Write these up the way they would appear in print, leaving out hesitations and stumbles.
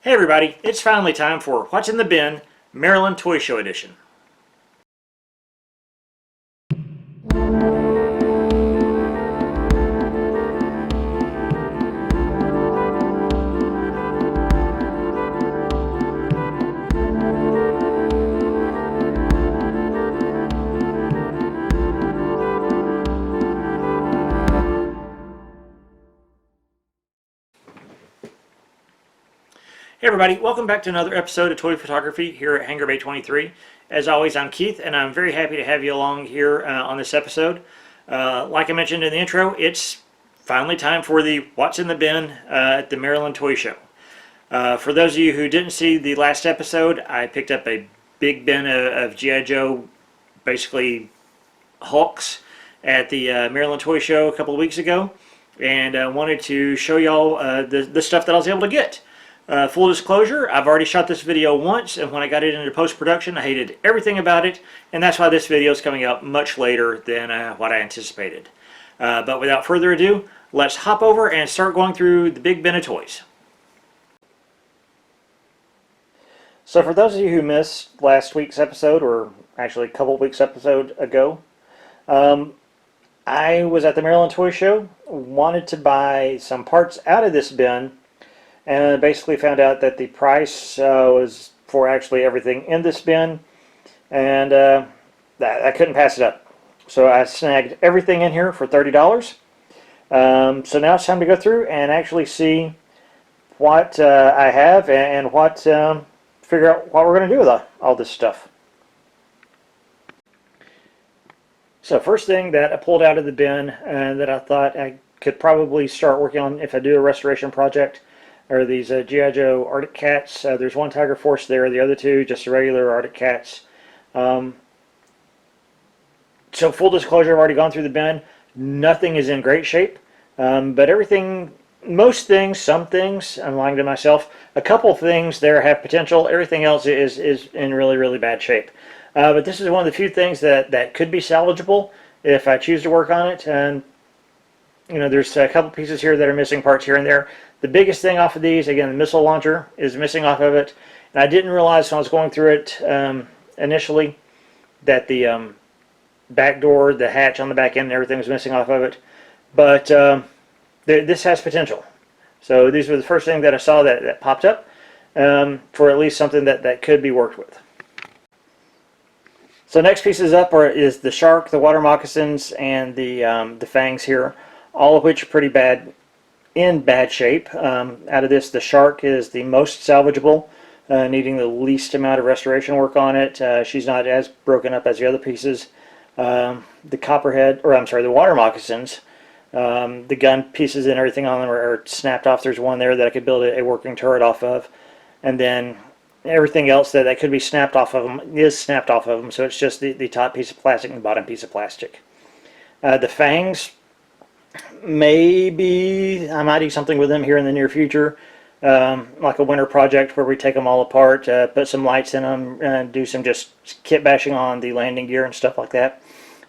Hey everybody, it's finally time for What's in the Bin, Maryland Toy Show Edition. Hey everybody, welcome back to another episode of Toy Photography here at Hangar Bay 23. As always, I'm Keith, and I'm very happy to have you along here on this episode. Like I mentioned in the intro, it's finally time for the What's in the Bin at the Maryland Toy Show. For those of you who didn't see the last episode, I picked up a big bin of G.I. Joe, basically Hulks, at the Maryland Toy Show a couple of weeks ago, and wanted to show y'all the stuff that I was able to get. Full disclosure, I've already shot this video once, and when I got it into post-production, I hated everything about it, and that's why this video is coming out much later than what I anticipated. But without further ado, let's hop over and start going through the big bin of toys. So for those of you who missed last week's episode, or actually a couple of weeks episode ago, I was at the Maryland Toy Show, wanted to buy some parts out of this bin, and basically found out that the price was for actually everything in this bin, and I couldn't pass it up. So I snagged everything in here for $30. So now it's time to go through and actually see what I have and figure out what we're going to do with all this stuff. So first thing that I pulled out of the bin that I thought I could probably start working on if I do a restoration project are these G.I. Joe Arctic Cats. There's one Tiger Force there, the other two just regular Arctic Cats. So full disclosure, I've already gone through the bin. Nothing is in great shape, but everything, most things, some things, I'm lying to myself, a couple things there have potential. Everything else is in really, really bad shape. But this is one of the few things that could be salvageable if I choose to work on it. And you know, there's a couple pieces here that are missing parts here and there. The biggest thing off of these, again, the missile launcher is missing off of it. And I didn't realize when I was going through it initially that the back door, the hatch on the back end, and everything was missing off of it. But this has potential. So these were the first thing that I saw that popped up for at least something that could be worked with. So next pieces up is the shark, the water moccasins, and the fangs here, all of which are pretty bad, in bad shape. Out of this, the shark is the most salvageable, needing the least amount of restoration work on it. She's not as broken up as the other pieces. The copperhead, or I'm sorry, the water moccasins, the gun pieces and everything on them are snapped off. There's one there that I could build a working turret off of, and then everything else that could be snapped off of them is snapped off of them, so it's just the top piece of plastic and the bottom piece of plastic. The fangs, maybe I might do something with them here in the near future, like a winter project where we take them all apart, put some lights in them, and do some just kit bashing on the landing gear and stuff like that,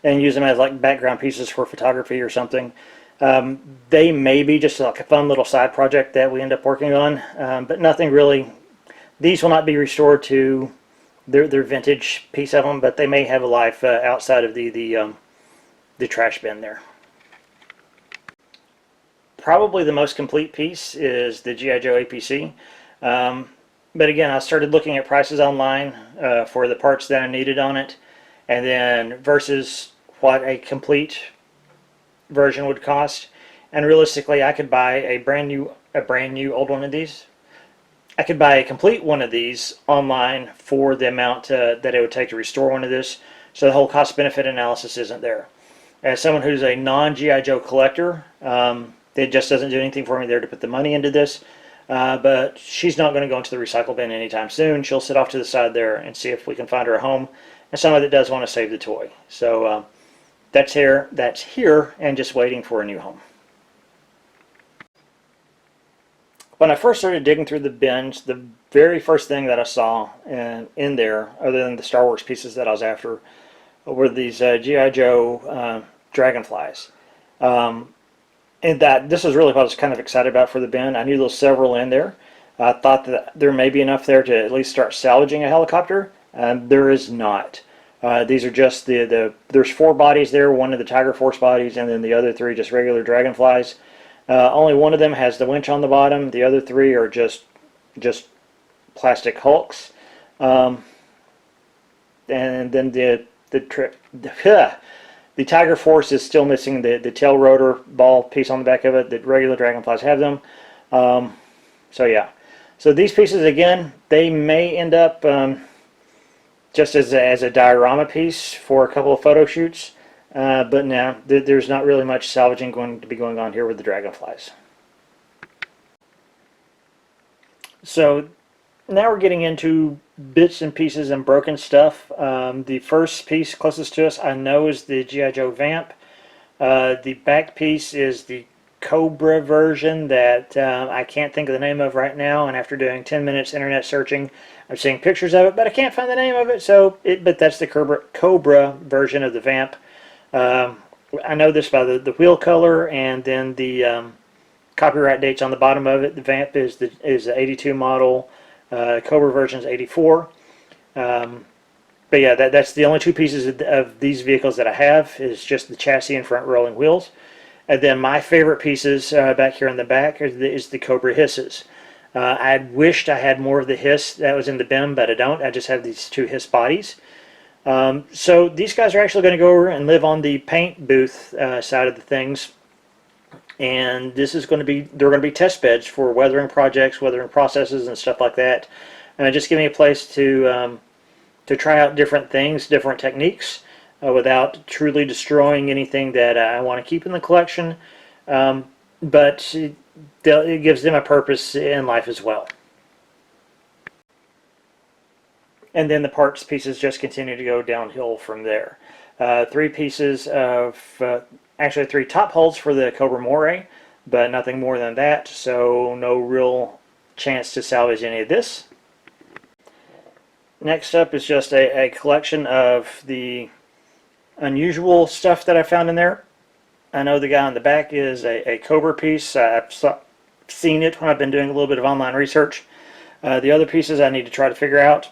and use them as like background pieces for photography or something. They may be just like a fun little side project that we end up working on, but nothing really. These will not be restored to their vintage piece of them, but they may have a life outside of the trash bin there. Probably the most complete piece is the G.I. Joe APC. But again, I started looking at prices online for the parts that I needed on it, and then versus what a complete version would cost. And realistically, I could buy a brand new old one of these. I could buy a complete one of these online for the amount that it would take to restore one of this, so the whole cost-benefit analysis isn't there. As someone who's a non-G.I. Joe collector, it just doesn't do anything for me there to put the money into this, but she's not going to go into the recycle bin anytime soon. She'll sit off to the side there and see if we can find her a home, and someone that does want to save the toy. So that's here, and just waiting for a new home. When I first started digging through the bins, the very first thing that I saw in there, other than the Star Wars pieces that I was after, were these G.I. Joe Dragonflies. And this is really what I was kind of excited about for the bin. I knew there was several in there, I thought that there may be enough there to at least start salvaging a helicopter. There is not. These are just there's 4 bodies there, one of the Tiger Force bodies, and then the other 3 just regular Dragonflies. Only one of them has the winch on the bottom. The other 3 are just plastic hulks. And then the Tiger Force is still missing the tail rotor ball piece on the back of it. The regular Dragonflies have them. So yeah. So these pieces, again, they may end up just as a diorama piece for a couple of photo shoots. But now there's not really much salvaging going to be going on here with the Dragonflies. So now we're getting into bits and pieces and broken stuff. The first piece closest to us I know is the G.I. Joe Vamp. The back piece is the Cobra version that I can't think of the name of right now, and after doing 10 minutes internet searching, I'm seeing pictures of it, but I can't find the name of it. But that's the Cobra version of the Vamp. I know this by the wheel color and then the copyright dates on the bottom of it. The Vamp is the 82 model. Cobra version is 84. But yeah, that's the only 2 pieces of these vehicles that I have, is just the chassis and front rolling wheels. And then my favorite pieces back here in the back is the Cobra hisses. I wished I had more of the hiss that was in the bin, but I don't. I just have these 2 hiss bodies. So these guys are actually going to go over and live on the paint booth side of the things. And this is going to be, they're going to be test beds for weathering projects, weathering processes, and stuff like that. And just give me a place to try out different things, different techniques, without truly destroying anything that I want to keep in the collection. But it gives them a purpose in life as well. And then the parts pieces just continue to go downhill from there. 3 pieces of, actually 3 top hulls for the Cobra Moray, but nothing more than that, so no real chance to salvage any of this. Next up is just a collection of the unusual stuff that I found in there. I know the guy on the back is a Cobra piece. I've seen it when I've been doing a little bit of online research. The other pieces I need to try to figure out.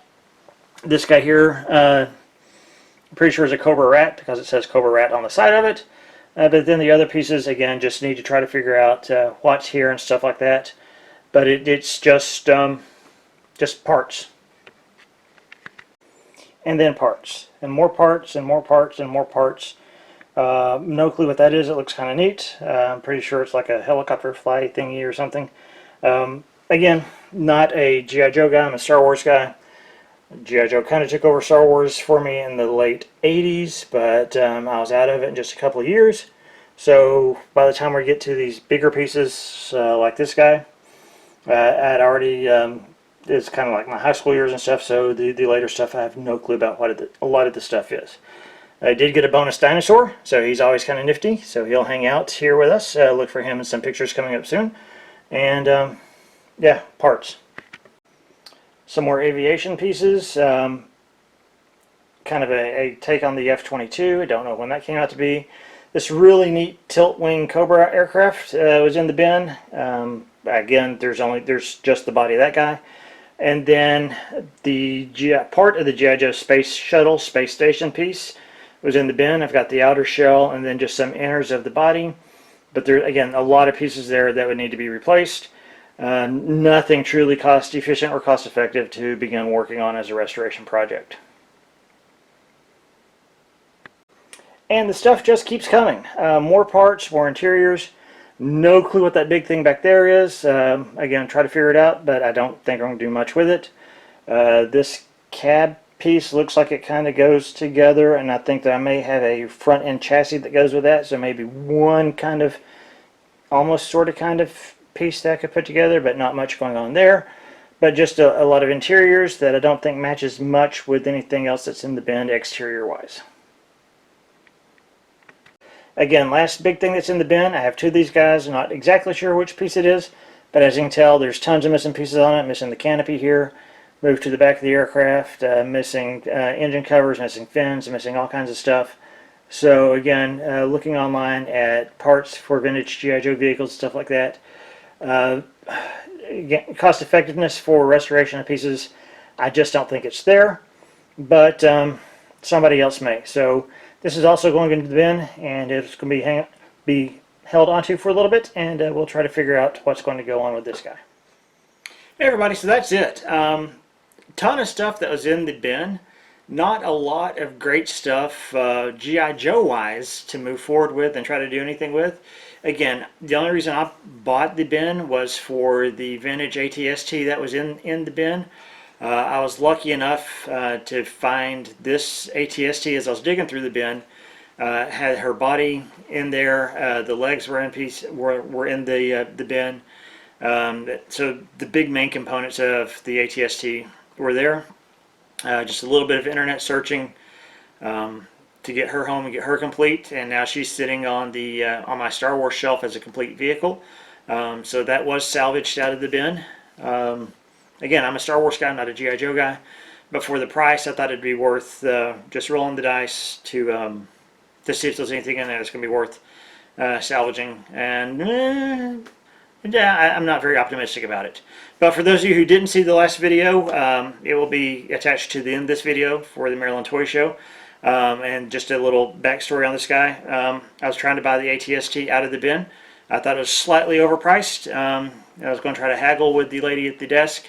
This guy here, I'm pretty sure is a Cobra Rat because it says Cobra Rat on the side of it. But then the other pieces, again, just need to try to figure out what's here and stuff like that. But it's just parts. And then parts. And more parts and more parts and more parts. No clue what that is. It looks kind of neat. I'm pretty sure it's like a helicopter fly thingy or something. Again, not a G.I. Joe guy. I'm a Star Wars guy. G.I. Joe kind of took over Star Wars for me in the late 80s, but I was out of it in just a couple of years. So by the time we get to these bigger pieces like this guy, I'd already, it's kind of like my high school years and stuff, so the later stuff I have no clue about what a lot of the stuff is. I did get a bonus dinosaur, so he's always kind of nifty, so he'll hang out here with us. Look for him in some pictures coming up soon. And yeah, parts. Some more aviation pieces, kind of a take on the F-22. I don't know when that came out to be. This really neat tilt-wing Cobra aircraft was in the bin. Again, there's just the body of that guy. And then the part of the G.I. Joe Space Shuttle Space Station piece was in the bin. I've got the outer shell and then just some inners of the body. But there, again, a lot of pieces there that would need to be replaced. Nothing truly cost efficient or cost effective to begin working on as a restoration project. And the stuff just keeps coming. More parts, more interiors. No clue what that big thing back there is. Again, try to figure it out, but I don't think I'm going to do much with it. This cab piece looks like it kind of goes together, and I think that I may have a front end chassis that goes with that, so maybe one kind of almost sort of kind of piece that I could put together, but not much going on there. But just a lot of interiors that I don't think matches much with anything else that's in the bin exterior wise. Again, last big thing that's in the bin, I have 2 of these guys. I'm not exactly sure which piece it is, but as you can tell, there's tons of missing pieces on it. Missing the canopy here, moved to the back of the aircraft, missing engine covers, missing fins, missing all kinds of stuff. So again, looking online at parts for vintage G.I. Joe vehicles, stuff like that, again, cost effectiveness for restoration of pieces, I just don't think it's there, but somebody else may. So this is also going into the bin, and it's going to be held onto for a little bit, and we'll try to figure out what's going to go on with this guy. Hey everybody, so that's it. Ton of stuff that was in the bin. Not a lot of great stuff G.I. Joe wise to move forward with and try to do anything with. Again, the only reason I bought the bin was for the vintage ATST that was in the bin. I was lucky enough to find this ATST as I was digging through the bin. Had her body in there, the legs were in the bin. So the big main components of the ATST were there. Just a little bit of internet searching to get her home and get her complete, and now she's sitting on the on my Star Wars shelf as a complete vehicle. So that was salvaged out of the bin. Again, I'm a Star Wars guy, not a G.I. Joe guy, but for the price, I thought it'd be worth just rolling the dice to see if there's anything in there that's going to be worth salvaging. And yeah, I'm not very optimistic about it. But for those of you who didn't see the last video, it will be attached to the end of this video for the Maryland Toy Show. And just a little backstory on this guy. I was trying to buy the ATST out of the bin. I thought it was slightly overpriced. I was going to try to haggle with the lady at the desk,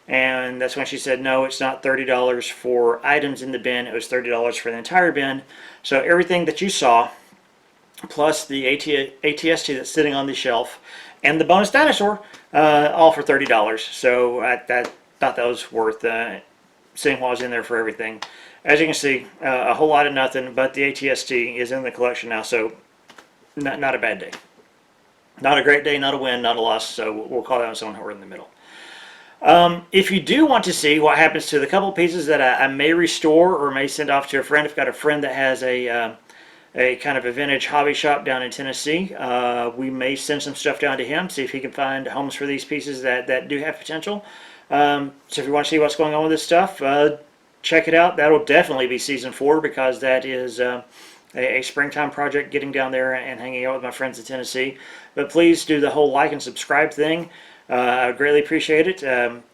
and that's when she said, no, it's not $30 for items in the bin. It was $30 for the entire bin. So everything that you saw, plus the ATST that's sitting on the shelf, and the bonus dinosaur, all for $30. So I thought that was worth seeing what was in there for everything. As you can see, a whole lot of nothing, but the ATST is in the collection now, so not a bad day. Not a great day, not a win, not a loss, so we'll call that one somewhere in the middle. If you do want to see what happens to the couple pieces that I may restore or may send off to a friend, I've got a friend that has a kind of a vintage hobby shop down in Tennessee. We may send some stuff down to him, see if he can find homes for these pieces that do have potential. So if you want to see what's going on with this stuff, check it out. That'll definitely be season 4, because that is a springtime project, getting down there and hanging out with my friends in Tennessee. But please do the whole like and subscribe thing. I greatly appreciate it.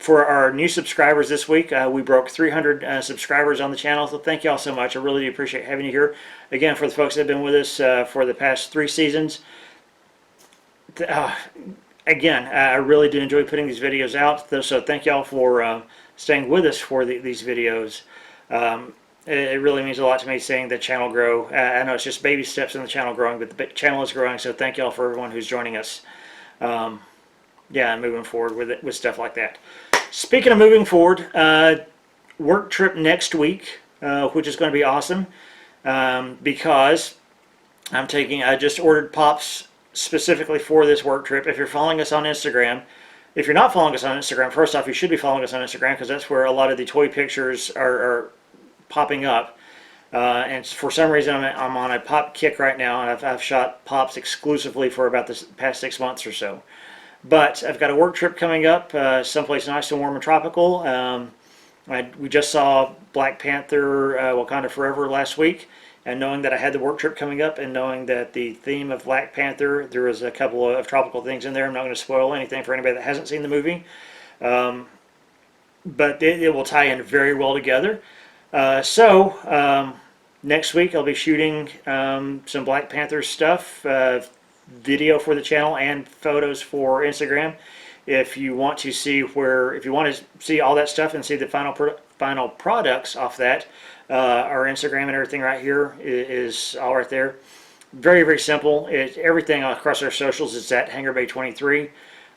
For our new subscribers this week, we broke 300 subscribers on the channel, so thank you all so much. I really do appreciate having you here. Again, for the folks that have been with us for the past 3 seasons, again, I really do enjoy putting these videos out, so thank you all for staying with us for these videos. It really means a lot to me seeing the channel grow. I know it's just baby steps in the channel growing, but the channel is growing, so thank you all for everyone who's joining us. Yeah, moving forward with it, with stuff like that. Speaking of moving forward, work trip next week, which is going to be awesome, because I just ordered pops specifically for this work trip. If you're following us on Instagram, if you're not following us on Instagram, first off, you should be following us on Instagram, because that's where a lot of the toy pictures are popping up. And for some reason, I'm on a pop kick right now, and I've shot pops exclusively for about the past 6 months or so. But I've got a work trip coming up, someplace nice and warm and tropical. We just saw Black Panther Wakanda Forever last week, and knowing that I had the work trip coming up, and knowing that the theme of Black Panther, there was a couple of tropical things in there. I'm not going to spoil anything for anybody that hasn't seen the movie, but it will tie in very well together. Next week I'll be shooting some Black Panther stuff, video for the channel and photos for Instagram. If you want to see all that stuff and see the final products off that, our Instagram and everything right here is all right there. Very, very simple. Everything across our socials is at HangarBay23.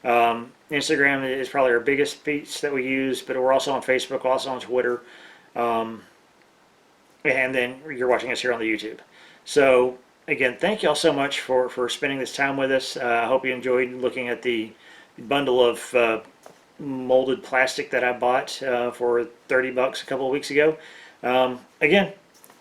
Instagram is probably our biggest piece that we use, but we're also on Facebook, also on Twitter. And then you're watching us here on the YouTube. So again, thank you all so much for spending this time with us. I hope you enjoyed looking at the bundle of molded plastic that I bought for $30 a couple of weeks ago. Again,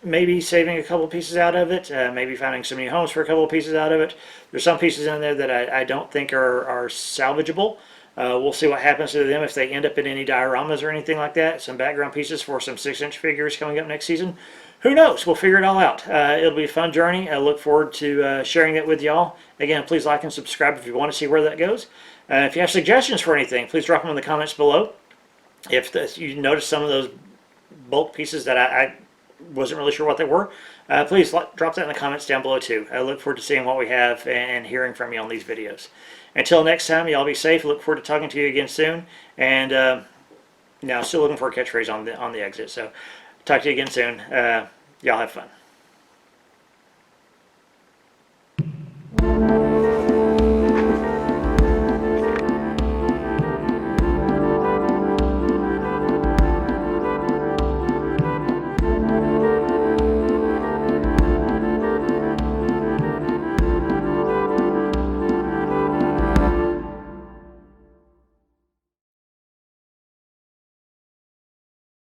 maybe saving a couple of pieces out of it, maybe finding some new homes for a couple of pieces out of it. There's some pieces in there that I don't think are salvageable. We'll see what happens to them if they end up in any dioramas or anything like that. Some background pieces for some 6-inch figures coming up next season. Who knows? We'll figure it all out. It'll be a fun journey. I look forward to sharing it with y'all. Again, please like and subscribe if you want to see where that goes. If you have suggestions for anything, please drop them in the comments below. If you notice some of those bulk pieces that I wasn't really sure what they were, please drop that in the comments down below too. I look forward to seeing what we have and hearing from you on these videos. Until next time, y'all be safe. Look forward to talking to you again soon. And now, still looking for a catchphrase on the exit. So, talk to you again soon. Y'all have fun.